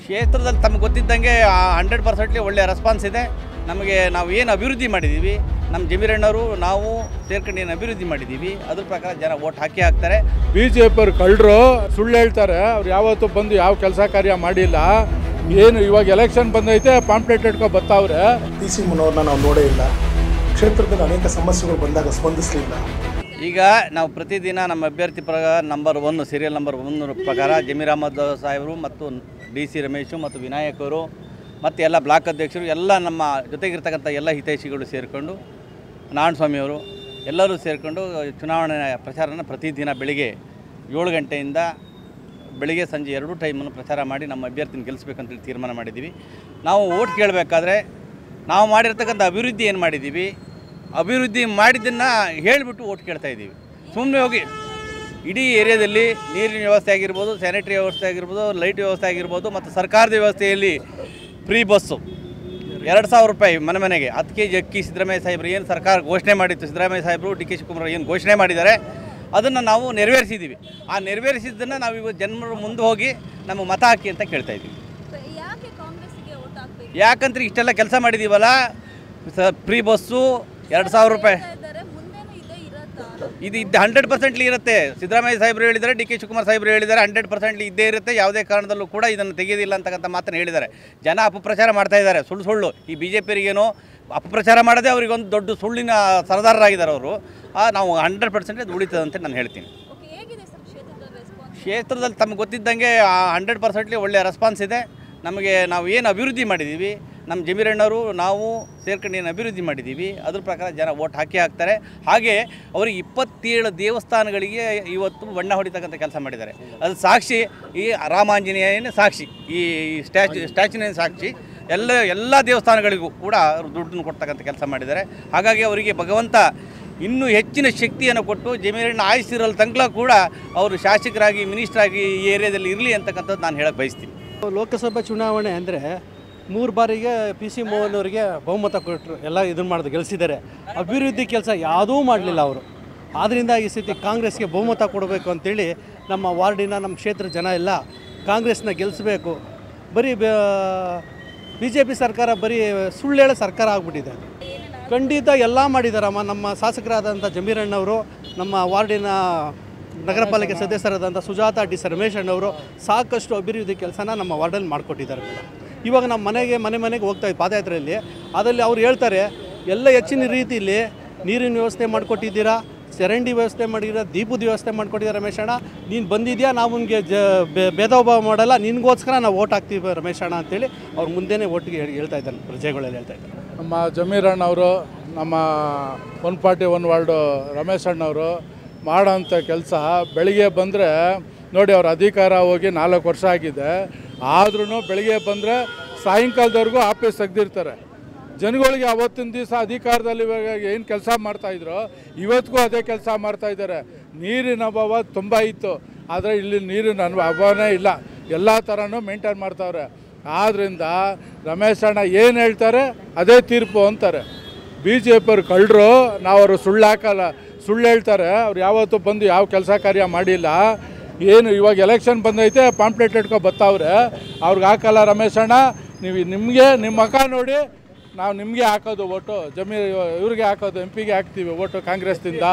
ಕ್ಷೇತ್ರದಲ್ಲಿ ತಮಗೆ ಗೊತ್ತಿದ್ದಂಗೆ 100% ಒಳ್ಳೆಯ ರೆಸ್ಪಾನ್ಸ್ ಇದೆ. ನಮಗೆ ನಾವು ಏನು ಅಭಿವೃದ್ಧಿ ಮಾಡಿದ್ದೀವಿ, ನಮ್ಮ ಜಮೀರಣ್ಣವರು ನಾವು ಸೇರ್ಕೊಂಡು ಏನು ಅಭಿವೃದ್ಧಿ ಮಾಡಿದ್ದೀವಿ ಅದ್ರ ಪ್ರಕಾರ ಜನ ವೋಟ್ ಹಾಕ್ತಾರೆ. BJP ಅವರು ಕಳ್ಳರು, ಸುಳ್ಳು ಹೇಳ್ತಾರೆ. ಅವ್ರು ಯಾವತ್ತೂ ಬಂದು ಯಾವ ಕೆಲಸ ಕಾರ್ಯ ಮಾಡಿಲ್ಲ. ಏನು ಇವಾಗ ಎಲೆಕ್ಷನ್ ಬಂದೈತೆ ಪಾಂಪ್ಲೆಟ್ ಇಟ್ಕೊ ಬರ್ತಾವ್ರೆ. PC ಮುನ್ನವ್ರನ್ನ ನಾವು ನೋಡೇ ಇಲ್ಲ. ಕ್ಷೇತ್ರದಲ್ಲಿ ಅನೇಕ ಸಮಸ್ಯೆಗಳು ಬಂದಾಗ ಸ್ಪಂದಿಸಲಿಲ್ಲ. ಈಗ ನಾವು ಪ್ರತಿದಿನ ನಮ್ಮ ಅಭ್ಯರ್ಥಿ ಪ್ರಕಾರ ಸೀರಿಯಲ್ ನಂಬರ್ 1 ಪ್ರಕಾರ ಜಮೀರ್ ಅಹಮದ್ ಸಾಹೇಬರು ಮತ್ತು DC ರಮೇಶು ಮತ್ತು ವಿನಾಯಕ್ ಅವರು ಮತ್ತು ಎಲ್ಲ ಬ್ಲಾಕ್ ಅಧ್ಯಕ್ಷರು ಎಲ್ಲ ನಮ್ಮ ಜೊತೆಗಿರ್ತಕ್ಕಂಥ ಎಲ್ಲ ಹಿತೈಷಿಗಳು ಸೇರಿಕೊಂಡು ನಾರಾಯಣಸ್ವಾಮಿಯವರು ಎಲ್ಲರೂ ಸೇರಿಕೊಂಡು ಚುನಾವಣೆ ಪ್ರಚಾರನ ಪ್ರತಿದಿನ ಬೆಳಿಗ್ಗೆ 7 ಗಂಟೆಯಿಂದ ಬೆಳಿಗ್ಗೆ ಸಂಜೆ 2 ಟೈಮನ್ನು ಪ್ರಚಾರ ಮಾಡಿ ನಮ್ಮ ಅಭ್ಯರ್ಥಿನ ಗೆಲ್ಲಿಸ್ಬೇಕಂತೇಳಿ ತೀರ್ಮಾನ ಮಾಡಿದ್ದೀವಿ. ನಾವು ಓಟ್ ಕೇಳಬೇಕಾದ್ರೆ ನಾವು ಮಾಡಿರ್ತಕ್ಕಂಥ ಅಭಿವೃದ್ಧಿ ಏನು ಮಾಡಿದ್ದೀವಿ, ಅಭಿವೃದ್ಧಿ ಮಾಡಿದ್ದನ್ನು ಹೇಳಿಬಿಟ್ಟು ಓಟ್ ಕೇಳ್ತಾ ಇದ್ದೀವಿ. ಸುಮ್ಮನೆ ಹೋಗಿ ಇಡೀ ಏರಿಯಾದಲ್ಲಿ ನೀರಿನ ವ್ಯವಸ್ಥೆ ಆಗಿರ್ಬೋದು, ಸ್ಯಾನಿಟರಿ ವ್ಯವಸ್ಥೆ ಆಗಿರ್ಬೋದು, ಲೈಟ್ ವ್ಯವಸ್ಥೆ ಆಗಿರ್ಬೋದು ಮತ್ತು ಸರ್ಕಾರದ ವ್ಯವಸ್ಥೆಯಲ್ಲಿ ಫ್ರೀ ಬಸ್ಸು 2000 ರೂಪಾಯಿ ಮನೆಗೆ 10 kg ಅಕ್ಕಿ ಸಿದ್ದರಾಮಯ್ಯ ಸಾಹೇಬರು ಏನು ಸರ್ಕಾರ ಘೋಷಣೆ ಮಾಡಿತ್ತು, ಸಿದ್ದರಾಮಯ್ಯ ಸಾಹೇಬರು DK ಶಿವಕುಮಾರ್ ಏನು ಘೋಷಣೆ ಮಾಡಿದ್ದಾರೆ ಅದನ್ನು ನಾವು ನೆರವೇರಿಸಿದ್ದೀವಿ. ಆ ನೆರವೇರಿಸಿದ್ದನ್ನು ನಾವು ಇವತ್ತು ಜನರ ಮುಂದೆ ಹೋಗಿ ನಮಗೆ ಮತ ಹಾಕಿ ಅಂತ ಕೇಳ್ತಾ ಇದ್ದೀವಿ. ಯಾಕಂದ್ರೆ ಇಷ್ಟೆಲ್ಲ ಕೆಲಸ ಮಾಡಿದ್ದೀವಲ್ಲ, ಫ್ರೀ ಬಸ್ಸು 2000 ರೂಪಾಯಿ ಇದು 100% ಇರುತ್ತೆ. ಸಿದ್ದರಾಮಯ್ಯ ಸಾಹೇಬರು ಹೇಳಿದ್ದಾರೆ, DK ಶಿವಕುಮಾರ್ ಸಾಹೇಬರು ಹೇಳಿದ್ದಾರೆ 100% ಇದ್ದೇ ಇರುತ್ತೆ. ಯಾವುದೇ ಕಾರಣದಲ್ಲೂ ಕೂಡ ಇದನ್ನು ತೆಗೆಯೋದಿಲ್ಲ ಅಂತಕ್ಕಂಥ ಮಾತನ್ನು ಹೇಳಿದ್ದಾರೆ. ಜನ ಅಪಪ್ರಚಾರ ಮಾಡ್ತಾ ಇದ್ದಾರೆ, ಸುಳ್ಳು. ಈ BJPಯವರಿಗೇನೋ ಅಪಪ್ರಚಾರ ಮಾಡೋದೇ ಅವರಿಗೊಂದು ದೊಡ್ಡ ಸುಳ್ಳಿನ ಸರದಾರರಾಗಿದ್ದಾರೆ ಅವರು. ನಾವು 100% ಉಳಿತದೆ ಅಂತ ನಾನು ಹೇಳ್ತೀನಿ. ಕ್ಷೇತ್ರದಲ್ಲಿ ತಮಗೆ ಗೊತ್ತಿದ್ದಂಗೆ 100% ಒಳ್ಳೆಯ ರೆಸ್ಪಾನ್ಸ್ ಇದೆ. ನಮಗೆ ನಾವು ಏನು ಅಭಿವೃದ್ಧಿ ಮಾಡಿದ್ದೀವಿ, ನಮ್ಮ ಜಮೀರಣ್ಣವರು ನಾವು ಸೇರ್ಕೊಂಡು ಏನು ಅಭಿವೃದ್ಧಿ ಮಾಡಿದ್ದೀವಿ ಅದ್ರ ಪ್ರಕಾರ ಜನ ವೋಟ್ ಹಾಕ್ತಾರೆ. ಹಾಗೆ ಅವರಿಗೆ 27 ದೇವಸ್ಥಾನಗಳಿಗೆ ಇವತ್ತು ಬಣ್ಣ ಹೊಡಿತಕ್ಕಂಥ ಕೆಲಸ ಮಾಡಿದ್ದಾರೆ. ಅದು ಸಾಕ್ಷಿ ಈ ರಾಮಾಂಜನೇಯನೇ ಸಾಕ್ಷಿ, ಈ ಸ್ಟ್ಯಾಚ್ಯೂನೇ ಸಾಕ್ಷಿ. ಎಲ್ಲ ದೇವಸ್ಥಾನಗಳಿಗೂ ಕೂಡ ಅವರು ದುಡ್ಡನ್ನು ಕೊಡ್ತಕ್ಕಂಥ ಕೆಲಸ ಮಾಡಿದ್ದಾರೆ. ಹಾಗಾಗಿ ಅವರಿಗೆ ಭಗವಂತ ಇನ್ನೂ ಹೆಚ್ಚಿನ ಶಕ್ತಿಯನ್ನು ಕೊಟ್ಟು ಜಮೀರಣ್ಣ ಆಯ್ಸಿರಲ್ ತನಕ ಕೂಡ ಅವರು ಶಾಸಕರಾಗಿ ಮಿನಿಸ್ಟ್ರಾಗಿ ಈ ಏರಿಯಾದಲ್ಲಿ ಇರಲಿ ಅಂತಕ್ಕಂಥದ್ದು ನಾನು ಹೇಳಕ್ಕೆ ಬಯಸ್ತೀನಿ. ಲೋಕಸಭಾ ಚುನಾವಣೆ ಅಂದರೆ 3 ಬಾರಿಗೆ PC ಮೋಹನ್ ಅವರಿಗೆ ಬಹುಮತ ಕೊಟ್ಟರು, ಎಲ್ಲ ಇದನ್ನು ಮಾಡಿದ್ರು, ಗೆಲ್ಲಿಸಿದ್ದಾರೆ. ಅಭಿವೃದ್ಧಿ ಕೆಲಸ ಯಾವುದೂ ಮಾಡಲಿಲ್ಲ ಅವರು. ಆದ್ದರಿಂದ ಈ ಸತಿ ಕಾಂಗ್ರೆಸ್ಗೆ ಬಹುಮತ ಕೊಡಬೇಕು ಅಂತೇಳಿ ನಮ್ಮ ವಾರ್ಡಿನ ನಮ್ಮ ಕ್ಷೇತ್ರ ಜನ ಎಲ್ಲ ಕಾಂಗ್ರೆಸ್ನ ಗೆಲ್ಲಿಸಬೇಕು. ಬರೀ BJP ಸರ್ಕಾರ ಬರೀ ಸುಳ್ಳೇಳ ಸರ್ಕಾರ ಆಗಿಬಿಟ್ಟಿದೆ. ಖಂಡಿತ ಎಲ್ಲ ಮಾಡಿದಾರಮ್ಮ. ನಮ್ಮ ಶಾಸಕರಾದಂಥ ಜಮೀರಣ್ಣವರು, ನಮ್ಮ ವಾರ್ಡಿನ ನಗರ ಪಾಲಿಕೆ ಸದಸ್ಯರಾದಂಥ ಸುಜಾತ DC ರಮೇಶ್ ಅಣ್ಣವರು ಸಾಕಷ್ಟು ಅಭಿವೃದ್ಧಿ ಕೆಲಸನ ನಮ್ಮ ವಾರ್ಡಲ್ಲಿ ಮಾಡಿಕೊಟ್ಟಿದ್ದಾರೆ. ಇವಾಗ ನಮ್ಮ ಮನೆಗೆ ಹೋಗ್ತಾ ಇದ್ದು ಪಾದಯಾತ್ರೆಯಲ್ಲಿ, ಅದರಲ್ಲಿ ಅವ್ರು ಹೇಳ್ತಾರೆ ಎಲ್ಲ ಹೆಚ್ಚಿನ ರೀತಿಯಲ್ಲಿ ನೀರಿನ ವ್ಯವಸ್ಥೆ ಮಾಡಿಕೊಟ್ಟಿದ್ದೀರಾ, ಚರಂಡಿ ವ್ಯವಸ್ಥೆ ಮಾಡಿದ್ದೀರಾ, ದೀಪದ ವ್ಯವಸ್ಥೆ ಮಾಡಿಕೊಟ್ಟಿದ್ದೀರಾ ರಮೇಶ್ ಅಣ್ಣ. ನೀನು ಬಂದಿದ್ಯಾ, ನಾವು ನಿಮಗೆ ಭೇದ ಭಾವ ಮಾಡಲ್ಲ, ನಿನಗೋಸ್ಕರ ನಾವು ಓಟ್ ಹಾಕ್ತೀವಿ ರಮೇಶ್ ಅಣ್ಣ ಅಂತೇಳಿ ಅವ್ರು ಮುಂದೆನೇ ಓಟಿಗೆ ಹೇಳ್ತಾ ಇದ್ದಾರೆ, ಪ್ರಜೆಗಳೆಲ್ಲ ಹೇಳ್ತಾ ಇದ್ದಾರೆ. ನಮ್ಮ ಜಮೀರಣ್ಣವರು, ನಮ್ಮ 1 ಪಾರ್ಟಿ 1 ವಾರ್ಡು ರಮೇಶ್ ಅಣ್ಣವರು ಮಾಡೋಂಥ ಕೆಲಸ ಬೆಳಿಗ್ಗೆ ಬಂದರೆ ನೋಡಿ, ಅವ್ರ ಅಧಿಕಾರ ಹೋಗಿ 4 ವರ್ಷ ಆಗಿದೆ. ಆದ್ರೂ ಬೆಳಿಗ್ಗೆ ಬಂದರೆ ಸಾಯಂಕಾಲದವರೆಗೂ ಆಫೀಸ್ ತೆಗೆದಿರ್ತಾರೆ. ಜನಗಳಿಗೆ ಅವತ್ತಿನ ದಿವಸ ಅಧಿಕಾರದಲ್ಲಿ ಏನು ಕೆಲಸ ಮಾಡ್ತಾಯಿದ್ರು ಇವತ್ತಿಗೂ ಅದೇ ಕೆಲಸ ಮಾಡ್ತಾಯಿದ್ದಾರೆ. ನೀರಿನ ಅಭಾವ ತುಂಬ ಇತ್ತು, ಆದರೆ ಇಲ್ಲಿ ನೀರಿನ ಅಭಾವನೇ ಇಲ್ಲ. ಎಲ್ಲ ಥರನೂ ಮೇಂಟೈನ್ ಮಾಡ್ತಾವ್ರೆ. ಆದ್ದರಿಂದ ರಮೇಶ್ ಅಣ್ಣ ಏನು ಹೇಳ್ತಾರೆ ಅದೇ ತೀರ್ಪು ಅಂತಾರೆ. BJP ಅವರು ಕಳ್ಳರು, ನಾವು ಅವರು ಸುಳ್ಳು ಹಾಕಲ್ಲ. ಸುಳ್ಳು ಹೇಳ್ತಾರೆ. ಅವ್ರು ಯಾವತ್ತೂ ಬಂದು ಯಾವ ಕೆಲಸ ಕಾರ್ಯ ಮಾಡಿಲ್ಲ. ಏನು ಇವಾಗ ಎಲೆಕ್ಷನ್ ಬಂದೈತೆ ಪಾಂಪ್ಲೆಟ್ ಇಟ್ಕೊ ಬರ್ತಾವ್ರೆ. ಅವ್ರಿಗೆ ಹಾಕಲ್ಲ ರಮೇಶ್ ಅಣ್ಣ. ನಿಮಗೆ ನಿಮ್ಮ ಮಕ ನೋಡಿ ನಾವು ನಿಮಗೆ ಹಾಕೋದು ಓಟು, ಇವ್ರಿಗೆ ಹಾಕೋದು, MP ಗೆ ಹಾಕ್ತೀವಿ ಓಟು ಕಾಂಗ್ರೆಸ್ದಿಂದ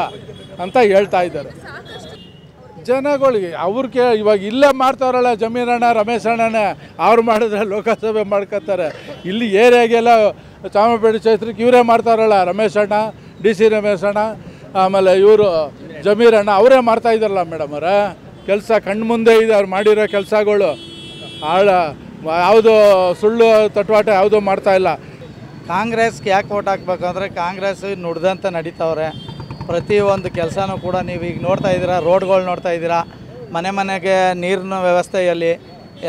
ಅಂತ ಹೇಳ್ತಾ ಇದ್ದಾರೆ ಜನಗಳಿಗೆ. ಅವ್ರಿಗೆ ಇವಾಗ ಇಲ್ಲೇ ಮಾಡ್ತಾವ್ರಲ್ಲ ಜಮೀರಣ್ಣ ರಮೇಶ್ ಅಣ್ಣನೇ, ಅವ್ರು ಮಾಡಿದ್ರೆ ಲೋಕಸಭೆ ಮಾಡ್ಕೊತಾರೆ. ಇಲ್ಲಿ ಏರಿಯಾಗೆಲ್ಲ ಚಾಮರಾಜಪೇಟೆ ಕ್ಷೇತ್ರಕ್ಕೆ ಇವರೇ ಮಾಡ್ತಾರಲ್ಲ ರಮೇಶ್ ಅಣ್ಣ, DC ರಮೇಶ್ ಅಣ್ಣ, ಆಮೇಲೆ ಇವರು ಜಮೀರಣ್ಣ ಅವರೇ ಮಾಡ್ತಾಯಿದ್ದಾರಲ್ಲ ಮೇಡಮ್ ಅವರೇ. ಕೆಲಸ ಕಣ್ಣು ಮುಂದೆ ಇದೆ ಅವ್ರು ಮಾಡಿರೋ ಕೆಲಸಗಳು. ಯಾವುದು ಸುಳ್ಳು ತಟ್ವಾಟ ಯಾವುದೂ ಮಾಡ್ತಾಯಿಲ್ಲ. ಕಾಂಗ್ರೆಸ್ಗೆ ಯಾಕೆ ಓಟ್ ಹಾಕ್ಬೇಕಂದ್ರೆ ಕಾಂಗ್ರೆಸ್ ನುಡ್ದಂತ ನಡೀತಾವ್ರೆ. ಪ್ರತಿಯೊಂದು ಕೆಲಸನೂ ಕೂಡ ನೀವು ಈಗ ನೋಡ್ತಾ ಇದ್ದೀರಾ, ರೋಡ್ಗಳು ನೋಡ್ತಾ ಇದ್ದೀರಾ, ಮನೆಗೆ ನೀರಿನ ವ್ಯವಸ್ಥೆಯಲ್ಲಿ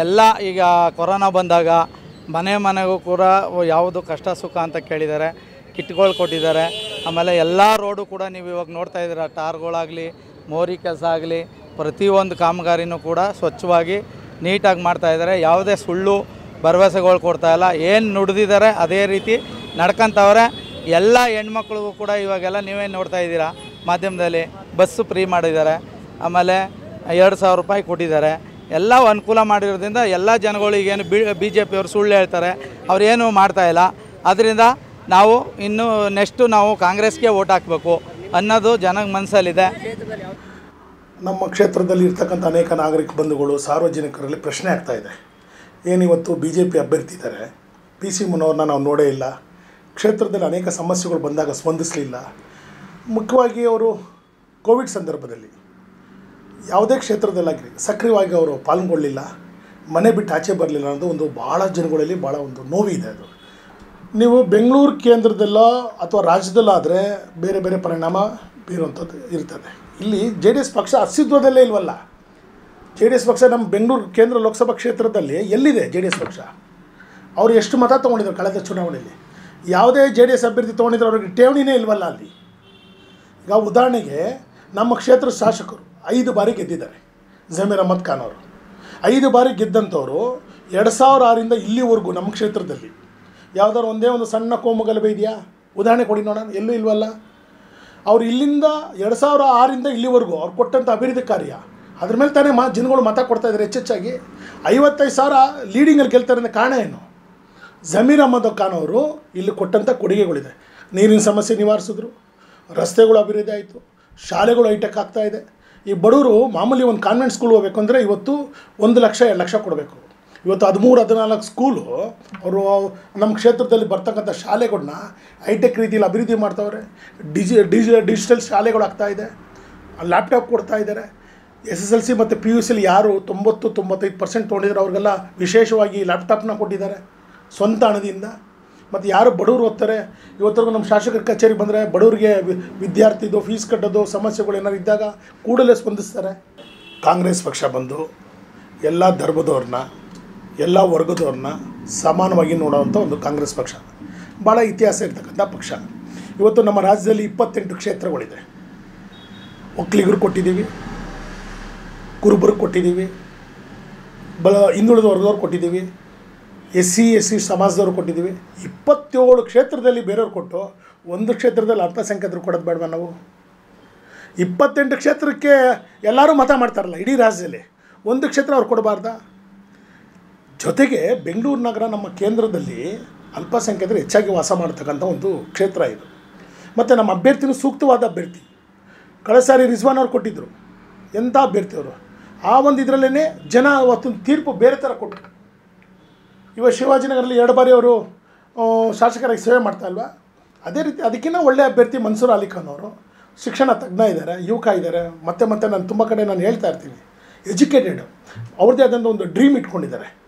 ಎಲ್ಲ. ಈಗ ಕೊರೋನಾ ಬಂದಾಗ ಮನೆಗೂ ಕೂಡ ಯಾವುದು ಕಷ್ಟ ಸುಖ ಅಂತ ಕೇಳಿದ್ದಾರೆ, ಕಿಟ್ಗಳು ಕೊಟ್ಟಿದ್ದಾರೆ. ಆಮೇಲೆ ಎಲ್ಲ ರೋಡು ಕೂಡ ನೀವು ಇವಾಗ ನೋಡ್ತಾ ಇದ್ದೀರಾ, ಟಾರ್ಗಳಾಗಲಿ, ಮೋರಿ ಕೆಲಸ ಆಗಲಿ, ಪ್ರತಿಯೊಂದು ಕಾಮಗಾರಿನೂ ಕೂಡ ಸ್ವಚ್ಛವಾಗಿ ನೀಟಾಗಿ ಮಾಡ್ತಾಯಿದ್ದಾರೆ. ಯಾವುದೇ ಸುಳ್ಳು ಭರವಸೆಗಳು ಕೊಡ್ತಾಯಿಲ್ಲ. ಏನು ನುಡಿದಿದ್ದಾರೆ ಅದೇ ರೀತಿ ನಡ್ಕೊಂತವ್ರೆ. ಎಲ್ಲ ಹೆಣ್ಮಕ್ಳಿಗೂ ಕೂಡ ಇವಾಗೆಲ್ಲ ನೀವೇ ನೋಡ್ತಾ ಇದ್ದೀರಾ ಮಾಧ್ಯಮದಲ್ಲಿ, ಬಸ್ಸು ಫ್ರೀ ಮಾಡಿದ್ದಾರೆ. ಆಮೇಲೆ 2000 ರೂಪಾಯಿ ಕೊಟ್ಟಿದ್ದಾರೆ. ಎಲ್ಲ ಅನುಕೂಲ ಮಾಡಿರೋದ್ರಿಂದ ಎಲ್ಲ ಜನಗಳಿಗೇನು ಬಿ ಜೆ ಪಿಯವರು ಸುಳ್ಳು ಹೇಳ್ತಾರೆ, ಅವ್ರೇನು ಮಾಡ್ತಾಯಿಲ್ಲ. ಅದರಿಂದ ನಾವು ಇನ್ನು ನೆಕ್ಸ್ಟು ನಾವು ಕಾಂಗ್ರೆಸ್ಗೆ ವೋಟ್ ಹಾಕಬೇಕು ಅನ್ನೋದು ಜನಕ್ಕೆ ಮನಸ್ಸಲ್ಲಿದೆ. ನಮ್ಮ ಕ್ಷೇತ್ರದಲ್ಲಿ ಇರ್ತಕ್ಕಂಥ ಅನೇಕ ನಾಗರಿಕ ಬಂಧುಗಳು ಸಾರ್ವಜನಿಕರಲ್ಲಿ ಪ್ರಶ್ನೆ ಆಗ್ತಾಯಿದೆ. ಏನಿವತ್ತು ಬಿ ಜೆ ಪಿ ಅಭ್ಯರ್ಥಿ ಇದ್ದಾರೆ, ಪಿ ಸಿ ಮುನ್ನವ್ರನ್ನ ನಾವು ನೋಡೇ ಇಲ್ಲ, ಕ್ಷೇತ್ರದಲ್ಲಿ ಅನೇಕ ಸಮಸ್ಯೆಗಳು ಬಂದಾಗ ಸ್ಪಂದಿಸಲಿಲ್ಲ. ಮುಖ್ಯವಾಗಿ ಅವರು ಕೋವಿಡ್ ಸಂದರ್ಭದಲ್ಲಿ ಯಾವುದೇ ಕ್ಷೇತ್ರದಲ್ಲಾಗಲಿ ಸಕ್ರಿಯವಾಗಿ ಅವರು ಪಾಲ್ಗೊಳ್ಳಿಲ್ಲ, ಮನೆ ಬಿಟ್ಟು ಆಚೆ ಬರಲಿಲ್ಲ ಅನ್ನೋದು ಒಂದು ಭಾಳ ಜನಗಳಲ್ಲಿ ಭಾಳ ಒಂದು ನೋವಿದೆ. ಅದು ನೀವು ಬೆಂಗಳೂರು ಕೇಂದ್ರದಲ್ಲೋ ಅಥವಾ ರಾಜ್ಯದಲ್ಲಾದರೆ ಬೇರೆ ಬೇರೆ ಪರಿಣಾಮ ಬೀರುವಂಥದ್ದು ಇರ್ತದೆ. ಇಲ್ಲಿ ಜೆ ಡಿ ಎಸ್ ಪಕ್ಷ ಅಸ್ತಿತ್ವದಲ್ಲೇ ಇಲ್ವಲ್ಲ. ಜೆ ಡಿ ಎಸ್ ಪಕ್ಷ ನಮ್ಮ ಬೆಂಗಳೂರು ಕೇಂದ್ರ ಲೋಕಸಭಾ ಕ್ಷೇತ್ರದಲ್ಲಿ ಎಲ್ಲಿದೆ ಜೆ ಡಿ ಎಸ್ ಪಕ್ಷ? ಅವರು ಎಷ್ಟು ಮತ ತೊಗೊಂಡಿದ್ದಾರೆ ಕಳೆದ ಚುನಾವಣೆಯಲ್ಲಿ? ಯಾವುದೇ ಜೆ ಡಿ ಎಸ್ ಅಭ್ಯರ್ಥಿ ತೊಗೊಂಡಿದ್ರೆ ಅವ್ರಿಗೆ ಠೇವಣಿನೇ ಇಲ್ವಲ್ಲ ಅಲ್ಲಿ. ಈಗ ಉದಾಹರಣೆಗೆ ನಮ್ಮ ಕ್ಷೇತ್ರದ ಶಾಸಕರು 5 ಬಾರಿ ಗೆದ್ದಿದ್ದಾರೆ. ಜಮೀರ್ ಅಹಮದ್ ಖಾನ್ ಅವರು 5 ಬಾರಿ ಗೆದ್ದಂಥವ್ರು 2006ರಿಂದ ಇಲ್ಲಿವರೆಗೂ ನಮ್ಮ ಕ್ಷೇತ್ರದಲ್ಲಿ ಯಾವುದಾದ್ರು ಒಂದೇ ಒಂದು ಸಣ್ಣ ಕೋಮುಗಲಭೆ ಇದೆಯಾ? ಉದಾಹರಣೆ ಕೊಡಿ ನೋಡೋಣ. ಎಲ್ಲೂ ಇಲ್ವಲ್ಲ. ಅವ್ರು ಇಲ್ಲಿಂದ 2006ರಿಂದ ಇಲ್ಲಿವರೆಗೂ ಅವ್ರು ಕೊಟ್ಟಂಥ ಅಭಿವೃದ್ಧಿ ಕಾರ್ಯ ಅದ್ರ ಮೇಲೆ ತಾನೇ ಜನಗಳು ಮತ ಕೊಡ್ತಾಯಿದ್ದಾರೆ. ಹೆಚ್ಚೆಚ್ಚಾಗಿ 55,000 ಲೀಡಿಂಗಲ್ಲಿ ಗೆಲ್ತಾರೆ ಅನ್ನೋ ಕಾರಣ ಏನು? ಜಮೀರ್ ಅಹಮದ್ ಖಾನ್ ಅವರು ಇಲ್ಲಿ ಕೊಟ್ಟಂಥ ಕೊಡುಗೆಗಳಿದೆ. ನೀರಿನ ಸಮಸ್ಯೆ ನಿವಾರಿಸಿದ್ರು, ರಸ್ತೆಗಳು ಅಭಿವೃದ್ಧಿ ಆಯಿತು, ಶಾಲೆಗಳು ಹೈಟೆಕ್ ಆಗ್ತಾಯಿದೆ. ಈ ಬಡವರು ಮಾಮೂಲಿ ಒಂದು ಕಾನ್ವೆಂಟ್ ಸ್ಕೂಲ್ ಹೋಗ್ಬೇಕು ಅಂದರೆ ಇವತ್ತು 1 ಲಕ್ಷ 2 ಲಕ್ಷ ಕೊಡಬೇಕು. ಇವತ್ತು 13-14 ಸ್ಕೂಲು ಅವರು ನಮ್ಮ ಕ್ಷೇತ್ರದಲ್ಲಿ ಬರ್ತಕ್ಕಂಥ ಶಾಲೆಗಳನ್ನ ಹೈಟೆಕ್ ರೀತಿಯಲ್ಲಿ ಅಭಿವೃದ್ಧಿ ಮಾಡ್ತಾವ್ರೆ. ಡಿಜಿಟಲ್ ಶಾಲೆಗಳು ಆಗ್ತಾಯಿದೆ, ಲ್ಯಾಪ್ಟಾಪ್ ಕೊಡ್ತಾ ಇದ್ದಾರೆ. SSLC ಮತ್ತು PUCಲಿ ಯಾರು 90-95% ತೊಗೊಂಡಿದ್ದಾರೆ ಅವ್ರಿಗೆಲ್ಲ ವಿಶೇಷವಾಗಿ ಲ್ಯಾಪ್ಟಾಪ್ನ ಕೊಟ್ಟಿದ್ದಾರೆ ಸ್ವಂತ ಹಣದಿಂದ. ಮತ್ತು ಯಾರು ಬಡವರು ಓದ್ತಾರೆ, ಇವತ್ತರೆಗೂ ನಮ್ಮ ಶಾಸಕರ ಕಚೇರಿಗೆ ಬಂದರೆ ಬಡವರಿಗೆ ವಿದ್ಯಾರ್ಥಿದು ಫೀಸ್ ಕಟ್ಟೋದು ಸಮಸ್ಯೆಗಳು ಏನಾರು ಇದ್ದಾಗ ಕೂಡಲೇ ಸ್ಪಂದಿಸ್ತಾರೆ. ಕಾಂಗ್ರೆಸ್ ಪಕ್ಷ ಬಂದು ಎಲ್ಲ ಧರ್ಮದವ್ರನ್ನ ಎಲ್ಲ ವರ್ಗದವ್ರನ್ನ ಸಮಾನವಾಗಿ ನೋಡೋವಂಥ ಒಂದು ಕಾಂಗ್ರೆಸ್ ಪಕ್ಷ ಭಾಳ ಇತಿಹಾಸ ಇರ್ತಕ್ಕಂಥ ಪಕ್ಷ. ಇವತ್ತು ನಮ್ಮ ರಾಜ್ಯದಲ್ಲಿ 28 ಕ್ಷೇತ್ರಗಳಿದೆ. ಒಕ್ಕಲಿಗರು ಕೊಟ್ಟಿದ್ದೀವಿ, ಕುರುಬರಿಗೆ ಕೊಟ್ಟಿದ್ದೀವಿ, ಹಿಂದುಳಿದ ವರ್ಗದವ್ರು ಕೊಟ್ಟಿದ್ದೀವಿ, SC ಸಮಾಜದವ್ರು ಕೊಟ್ಟಿದ್ದೀವಿ. 27 ಕ್ಷೇತ್ರದಲ್ಲಿ ಬೇರೆಯವ್ರು ಕೊಟ್ಟು 1 ಕ್ಷೇತ್ರದಲ್ಲಿ ಅಲ್ಪಸಂಖ್ಯಾತರು ಕೊಡೋದು ಬೇಡವಾ ನಾವು? 28 ಕ್ಷೇತ್ರಕ್ಕೆ ಎಲ್ಲರೂ ಮತ ಮಾಡ್ತಾರಲ್ಲ ಇಡೀ ರಾಜ್ಯದಲ್ಲಿ, 1 ಕ್ಷೇತ್ರ ಅವ್ರು ಕೊಡಬಾರ್ದ? ಜೊತೆಗೆ ಬೆಂಗಳೂರು ನಗರ ನಮ್ಮ ಕೇಂದ್ರದಲ್ಲಿ ಅಲ್ಪಸಂಖ್ಯಾತರು ಹೆಚ್ಚಾಗಿ ವಾಸ ಮಾಡ್ತಕ್ಕಂಥ ಒಂದು ಕ್ಷೇತ್ರ ಇದು. ಮತ್ತು ನಮ್ಮ ಅಭ್ಯರ್ಥಿನೂ ಸೂಕ್ತವಾದ ಅಭ್ಯರ್ಥಿ. ಕಳೆದ ಸಾರಿ ರಿಜ್ವಾನ್ ಅವ್ರು ಕೊಟ್ಟಿದ್ದರು. ಎಂಥ ಅಭ್ಯರ್ಥಿಯವರು! ಆ ಒಂದು ಇದರಲ್ಲೇ ಜನ ಅವತ್ತೊಂದು ತೀರ್ಪು ಬೇರೆ ಥರ ಕೊಟ್ಟರು. ಇವಾಗ ಶಿವಾಜಿನಗರಲ್ಲಿ 2 ಬಾರಿ ಅವರು ಶಾಸಕರಾಗಿ ಸೇವೆ ಮಾಡ್ತಾ ಇಲ್ವಾ? ಅದೇ ರೀತಿ ಅದಕ್ಕಿಂತ ಒಳ್ಳೆಯ ಅಭ್ಯರ್ಥಿ ಮನ್ಸೂರ್ ಅಲಿ ಖಾನ್ ಅವರು. ಶಿಕ್ಷಣ ತಜ್ಞ ಇದ್ದಾರೆ, ಯುವಕ ಇದ್ದಾರೆ. ಮತ್ತೆ ನಾನು ತುಂಬ ಕಡೆ ನಾನು ಹೇಳ್ತಾ ಇರ್ತೀನಿ, ಎಜುಕೇಟೆಡ್, ಅವ್ರದ್ದೇ ಆದಂಥ ಒಂದು ಡ್ರೀಮ್ ಇಟ್ಕೊಂಡಿದ್ದಾರೆ.